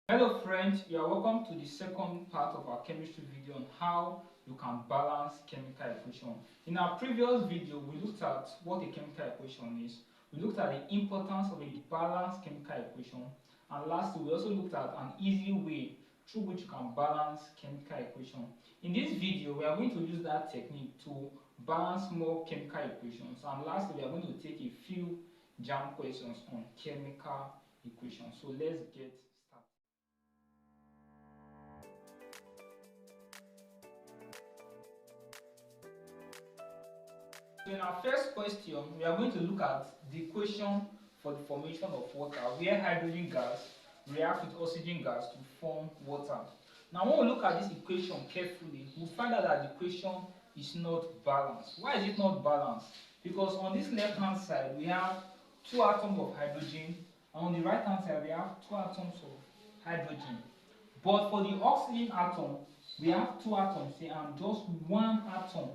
Hello friends, you are welcome to the second part of our chemistry video on how you can balance chemical equation. In our previous video, we looked at what a chemical equation is. We looked at the importance of a balanced chemical equation. And lastly, we also looked at an easy way through which you can balance chemical equation. In this video, we are going to use that technique to balance more chemical equations. And lastly, we are going to take a few JAMB questions on chemical equations. So let's get started. So in our first question, we are going to look at the equation for the formation of water, where hydrogen gas reacts with oxygen gas to form water. Now when we look at this equation carefully, we'll find out that the equation is not balanced. Why is it not balanced? Because on this left hand side, we have two atoms of hydrogen, and on the right hand side, we have two atoms of hydrogen. But for the oxygen atom, we have two atoms here and just one atom,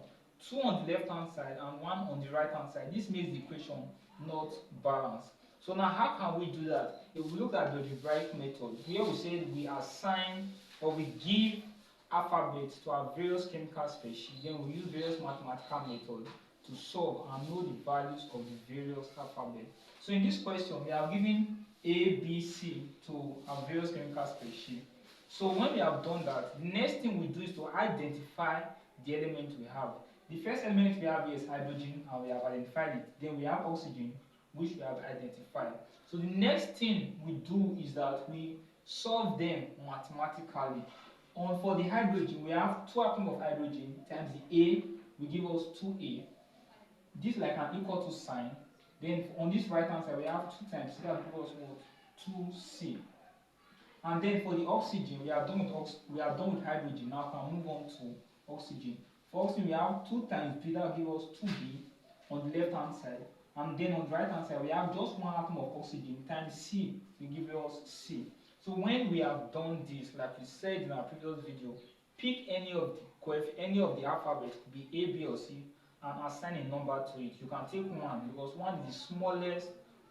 two on the left hand side and one on the right hand side. This makes the equation not balanced. So now how can we do that? If we look at the algebraic method, here we say we assign or we give alphabets to our various chemical species, then we use various mathematical methods to solve and know the values of the various alphabets. So in this question, we are giving A, B, C to our various chemical species. So when we have done that, the next thing we do is to identify the element we have. The first element we have here is hydrogen, and we have identified it. Then we have oxygen, which we have identified. So the next thing we do is that we solve them mathematically. For the hydrogen, we have two atoms of hydrogen times the A will give us 2A. This is like an equal to sign. Then on this right hand side, we have 2 times C, that gives us what? 2C. And then for the oxygen, we are done with hydrogen. Now we can move on to oxygen. For oxygen, we have 2 times B, that will give us 2B on the left hand side. And then on the right hand side, we have just one atom of oxygen times C will give us C. So when we have done this, like we said in our previous video, pick any of the alphabet, could be A, B, or C, and assign a number to it. You can take 1 because 1 is the smallest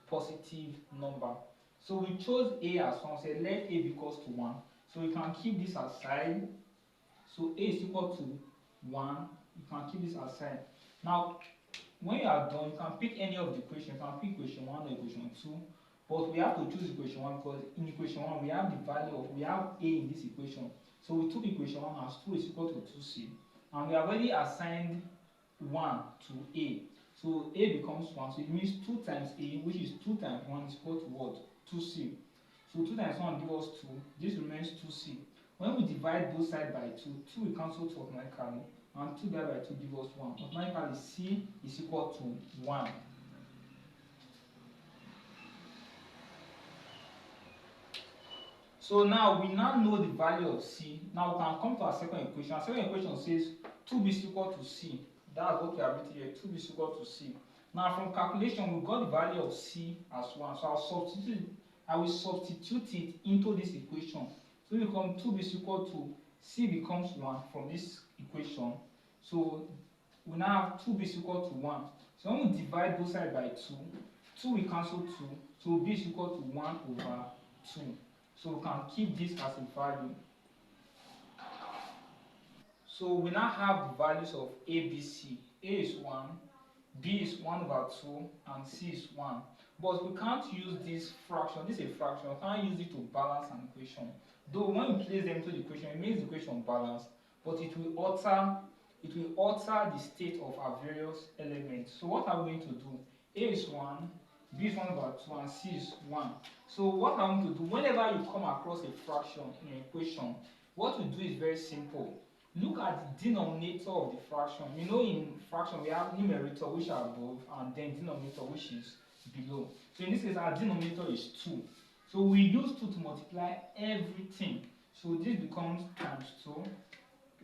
positive number. So we chose A as 1, say let A be equals to 1. So we can keep this aside. So A is equal to 1. You can keep this aside. Now, when you are done, you can pick any of the equations. You can pick equation 1 or equation 2. But we have to choose equation 1 because in equation 1 we have we have A in this equation. So we took equation 1 as 2 is equal to 2C. And we have already assigned 1 to A. So A becomes 1. So it means 2 times A, which is 2 times 1 is equal to what? 2C. So 2 times 1 gives us 2. This remains 2C. When we divide both sides by 2, 2 will cancel 2 automatically. And 2 divided by 2 gives us 1. Automatically, C is equal to 1. So now we know the value of C. Now we can come to our second equation. Our second equation says 2B is equal to C. That's what we have written here. 2B is equal to C. Now from calculation, we got the value of C as 1. So I will substitute it into this equation. So it becomes 2B is equal to C becomes 1 from this equation. So we now have 2B is equal to 1. So when we divide both sides by 2, 2 will cancel 2. So B is equal to 1 over 2. So we can keep this as a value. So we now have the values of A, B, C. A is 1, B is 1 over 2, and C is 1. But we can't use this fraction. This is a fraction. We can't use it to balance an equation. Though when we place them into the equation, it makes the equation balanced, but it will alter the state of our various elements. So what are we going to do? A is 1, B is 1 over 2, and C is 1. So what I want to do, whenever you come across a fraction in an equation, what we do is very simple. Look at the denominator of the fraction. You know, in fraction we have numerator which are above and then denominator which is below. So in this case our denominator is 2. So we use 2 to multiply everything. So this becomes times 2,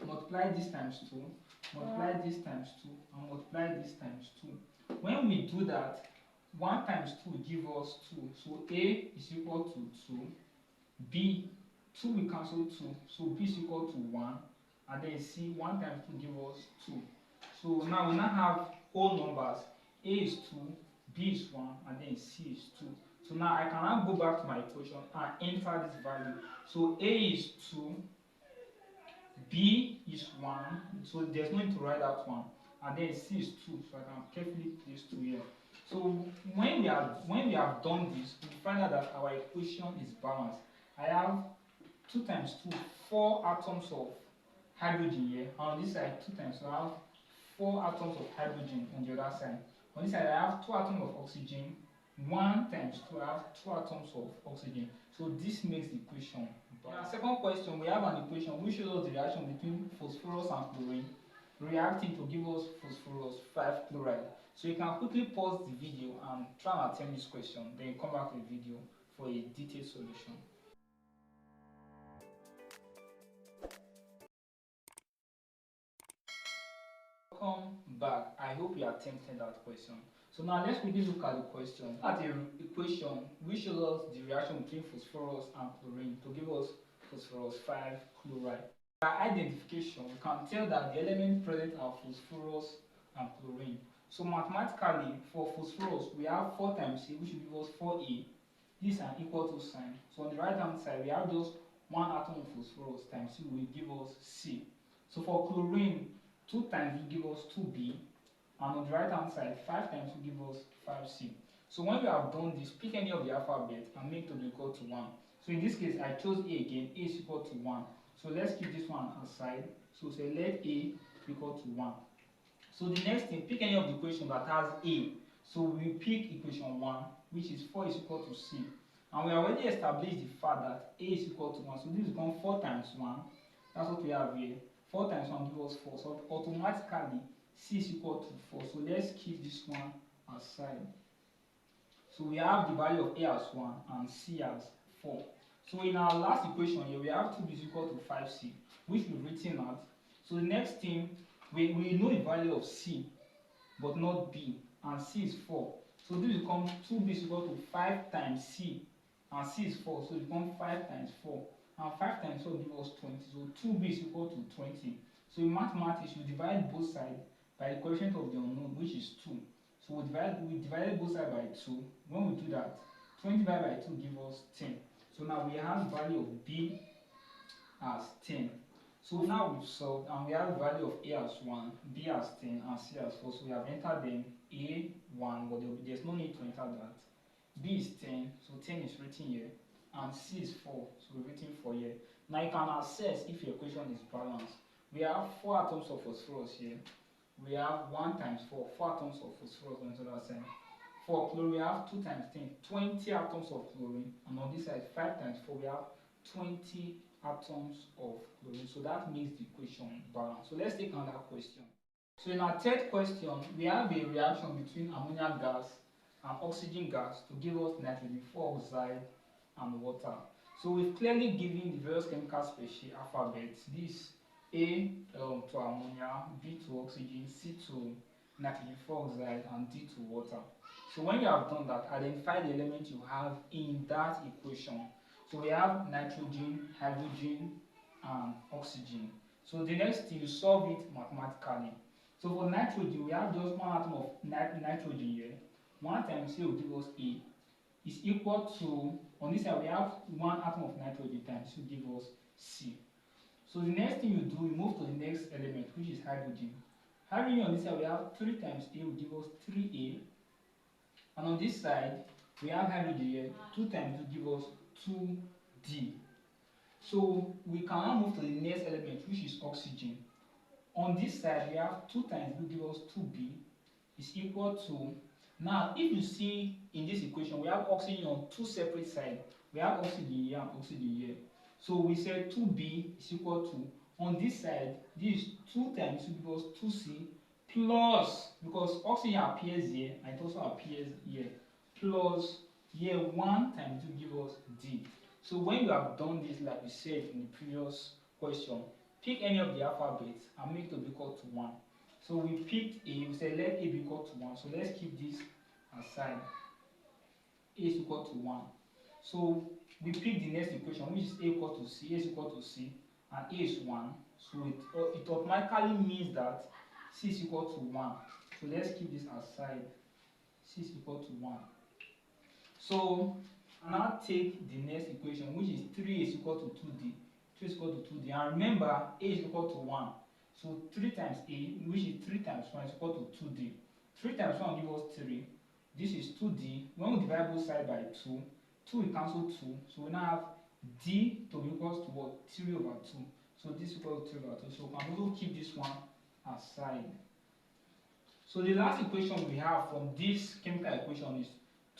multiply this times 2, multiply this times 2, and multiply this times 2. When we do that, 1 times 2 gives us 2. So A is equal to 2. B, 2 will cancel 2. So B is equal to 1. And then C, 1 times 2 gives us 2. So now we have whole numbers. A is 2, B is 1, and then C is 2. So now I can now go back to my equation and enter this value. So A is 2, B is 1, so there's no need to write that one, and then C is 2, so I can carefully place 2 here. So when we have done this, we find out that our equation is balanced. I have 2 times 2, 4 atoms of hydrogen here, and on this side 2 times, so I have 4 atoms of hydrogen on the other side. On this side I have 2 atoms of oxygen, 1 times 2, I have 2 atoms of oxygen. So this makes the equation balanced. Second question, we have an equation which shows us the reaction between phosphorus and chlorine reacting to give us phosphorus 5 chloride. So you can quickly pause the video and try and attempt this question, then come back to the video for a detailed solution. Welcome back. I hope you attempted that question. So now let's quickly look at the question. At the equation which shows us the reaction between phosphorus and chlorine to give us phosphorus 5 chloride. By identification, we can tell that the elements present are phosphorus and chlorine. So mathematically, for phosphorus, we have 4 times A, which will give us 4A. This is an equal to sign. So on the right hand side, we have just 1 atom of phosphorus times C will give us C. So for chlorine, 2 times will give us 2B, and on the right hand side 5 times will give us 5C. So when we have done this, pick any of the alphabet and make to be equal to 1. So in this case I chose A again. A is equal to 1. So let's keep this one aside. So say let A be equal to 1. So the next thing, pick any of the equation that has A. So we pick equation 1, which is 4 is equal to C. And we already established the fact that A is equal to 1. So this becomes 4 times 1. That's what we have here. 4 times 1 gives us 4. So automatically C is equal to 4. So let's keep this one aside. So we have the value of A as 1 and C as 4. So in our last equation here, we have 2B is equal to 5C, which we've written out. So the next thing, we know the value of C, but not B, and C is 4. So this becomes 2B is equal to 5 times C, and C is 4. So it becomes 5 times 4. And 5 times 4 gives us 20. So 2B is equal to 20. So in mathematics, you divide both sides by the coefficient of the unknown, which is 2. So we divided both sides by 2. When we do that, 20 divided by 2 gives us 10. So now we have the value of B as 10. So now we've solved and we have the value of A as 1, B as 10, and C as 4. So we have entered them A 1, but there's no need to enter that. B is 10, so 10 is written here, and C is 4, so we're written 4 here. Now you can assess if your equation is balanced. We have 4 atoms of phosphorus here. We have 1 times 4, 4 atoms of phosphorus on the other side. For chlorine, we have 2 times 10, 20 atoms of chlorine, and on this side, 5 times 4, we have 20 atoms of chlorine. So that makes the equation balanced. So let's take another question. So in our third question, we have a reaction between ammonia gas and oxygen gas to give us nitrogen oxide and water. So we've clearly given the various chemical species alphabets. This A to ammonia, B to oxygen, C to nitrogen oxide, and D to water. So when you have done that, identify the elements you have in that equation. So we have nitrogen, hydrogen, and oxygen. So the next thing, you solve it mathematically. So for nitrogen, we have just 1 atom of nitrogen here. 1 times C will give us A. Is equal to, on this side we have 1 atom of nitrogen times C will give us C. So the next thing you do, you move to the next element, which is hydrogen. Hydrogen on this side we have 3 times A will give us 3A. And on this side, we have hydrogen here, 2 times will give us 2D. So we can now move to the next element, which is oxygen. On this side, we have 2 times will give us 2B is equal to, now if you see in this equation, we have oxygen on 2 separate sides. We have oxygen here and oxygen here. So we said 2B is equal to, on this side, this 2 times will give us 2C plus, because oxygen appears here and it also appears here, plus here 1 times will give us D. So when you have done this, like we said in the previous question, pick any of the alphabets and make it be equal to 1. So we picked A, we said let A be equal to 1. So let's keep this aside. A is equal to 1. So we pick the next equation, which is A equal to C. A is equal to C, and A is 1. So it automatically means that C is equal to 1. So let's keep this aside. C is equal to 1. So now take the next equation, which is 3 is equal to 2d. 3 is equal to 2d. And remember, a is equal to 1. So 3 times a, which is 3 times 1, is equal to 2d. 3 times 1 will give us 3. This is 2d. When we divide both sides by 2, 2 will cancel 2. So we now have d to be equal to what? 3 over 2. So this is equal to 3 over 2. So we can also keep this one aside. So the last equation we have from this chemical equation is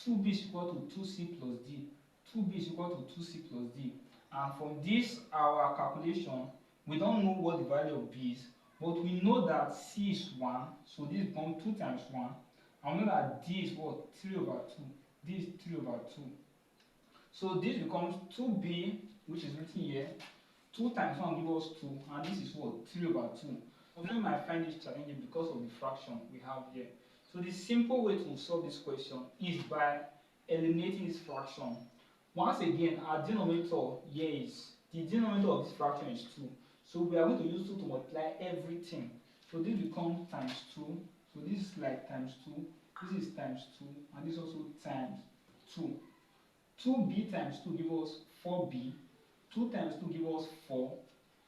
2b is equal to 2c plus d. 2b is equal to 2c plus d. And from this, our calculation, we don't know what the value of b is, but we know that c is 1, so this becomes 2 times 1. And we know that d is what? 3 over 2. This is 3 over 2. So this becomes 2b, which is written here. 2 times 1 gives us 2, and this is what? 3 over 2. You might find this challenging because of the fraction we have here. So the simple way to solve this question is by eliminating this fraction. Once again, our denominator here is, the denominator of this fraction is 2. So we are going to use 2 to multiply everything. So this becomes times 2. So this is like times 2. This is times 2. And this also times 2. 2b times 2 gives us 4b. 2 times 2 gives us 4.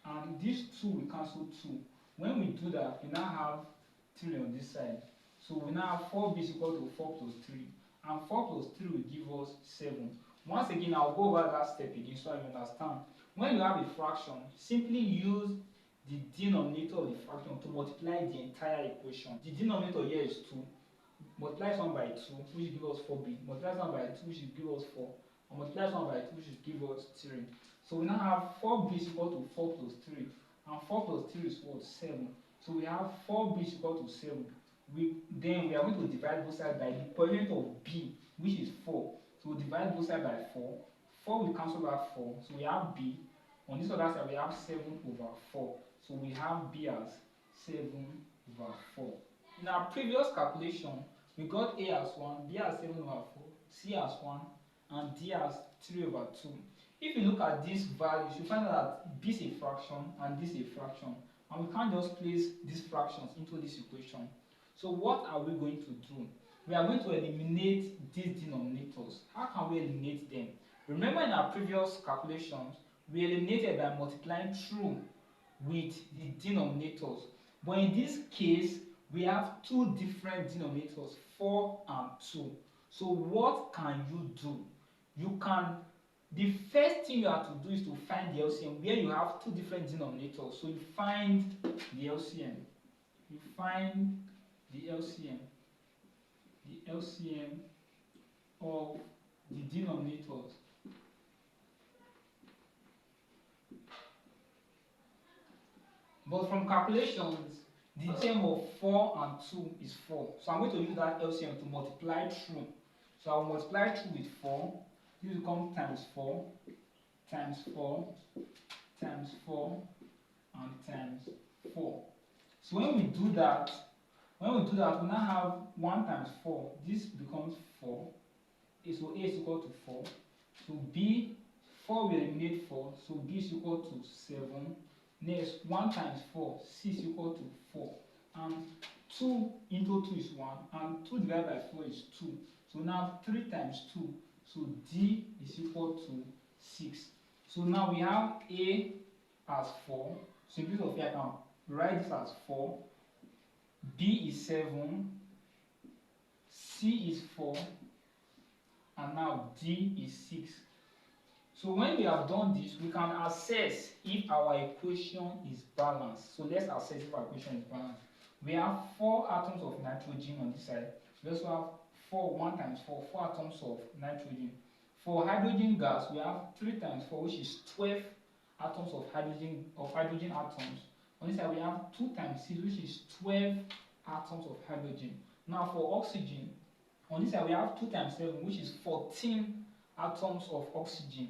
And this 2 will cancel 2. When we do that, we now have 3 on this side. So we now have 4b is equal to 4 plus 3. And 4 plus 3 will give us 7. Once again, I'll go over that step again so you understand. When you have a fraction, simply use the denominator of the fraction to multiply the entire equation. The denominator here is 2. Multiply 1 by 2, which gives us 4b. Multiply 1 by 2, which gives us 4. And multiply 1 by 2, which gives us 3. So we now have 4b is equal to 4 plus 3. And 4 plus 3 is what? 7. So we have 4b is equal to 7. Then we are going to divide both sides by the coefficient of b, which is 4. So we divide both sides by 4. 4 will cancel that 4. So we have b. On this other side, we have 7 over 4. So we have b as 7 over 4. In our previous calculation, we got a as 1, b as 7 over 4, c as 1, and d as 3 over 2. If you look at these values, you find that b is a fraction and this is a fraction. And we can't just place these fractions into this equation. So what are we going to do? We are going to eliminate these denominators. How can we eliminate them? Remember in our previous calculations, we eliminated by multiplying through with the denominators. But in this case, we have two different denominators, 4 and 2. So what can you do? The first thing you have to do is to find the LCM where you have two different denominators. So you find the LCM. You find the LCM. The LCM of the denominators. But from calculations, the term of 4 and 2 is 4. So I'm going to use that LCM to multiply through. So I'll multiply through with 4. This will become times 4, times 4, times 4, and times 4. So when we do that, we now have 1 times 4. This becomes 4. So a is equal to 4. So b, 4 will eliminate 4. So b is equal to 7. Next, 1 times 4, c is equal to 4. And 2 into 2 is 1. And 2 divided by 4 is 2. So now 3 times 2. So d is equal to 6. So now we have a as 4. So in place of here, I can write this as 4. B is 7. C is 4. And now d is 6. So when we have done this, we can assess if our equation is balanced. So let's assess if our equation is balanced. We have 4 atoms of nitrogen on this side. We also have 1 times 4 atoms of nitrogen. For hydrogen gas, we have 3 times 4, which is 12 atoms of hydrogen atoms. On this side, we have 2 times 6, which is 12 atoms of hydrogen. Now for oxygen, on this side, we have 2 times 7, which is 14 atoms of oxygen.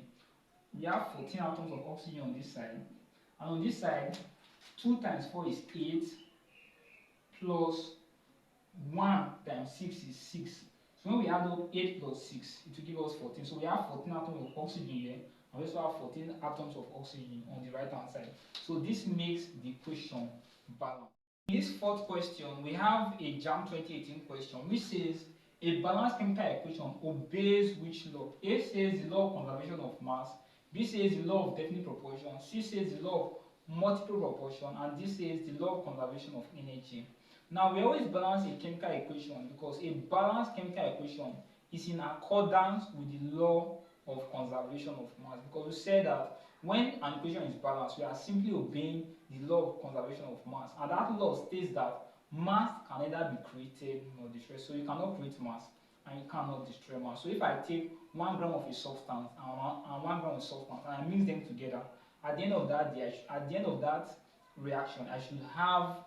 We have 14 atoms of oxygen on this side. And on this side, 2 times 4 is 8, plus 1 times 6 is 6. So when we add up 8 plus 6, it will give us 14. So we have 14 atoms of oxygen here, and we also have 14 atoms of oxygen on the right hand side. So this makes the equation balanced. In this fourth question, we have a JAMB 2018 question which says A balanced chemical equation obeys which law? A says the law of conservation of mass, B says the law of definite proportion, C says the law of multiple proportion, and D says the law of conservation of energy. Now we always balance a chemical equation because a balanced chemical equation is in accordance with the law of conservation of mass, because we said that when an equation is balanced, we are simply obeying the law of conservation of mass, and that law states that mass can neither be created nor destroyed. So you cannot create mass and you cannot destroy mass. So if I take 1 gram of a substance and 1 gram of substance and I mix them together, at the end of that reaction, I should have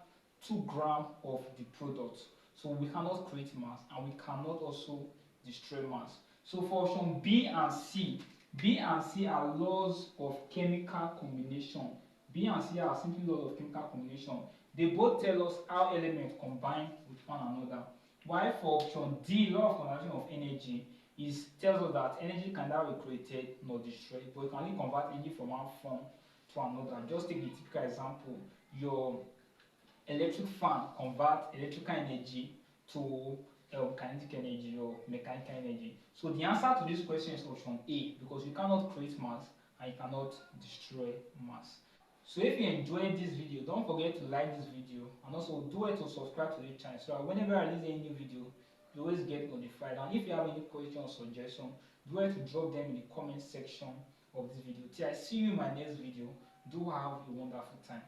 2 grams of the product. So we cannot create mass and we cannot also destroy mass. So for option B and C are laws of chemical combination. B and C are simply laws of chemical combination. They both tell us how elements combine with one another. While for option D, law of conservation of energy, tells us that energy can neither be created nor destroyed, but you can only convert energy from one form to another. Just take the typical example: your electric fan converts electrical energy to kinetic energy or mechanical energy. So the answer to this question is option A, because you cannot create mass and you cannot destroy mass. So if you enjoyed this video, don't forget to like this video, and also do it to subscribe to the channel so that whenever I release any new video, you always get notified. And if you have any question or suggestion, do it to drop them in the comment section of this video. Till I see you in my next video, do have a wonderful time.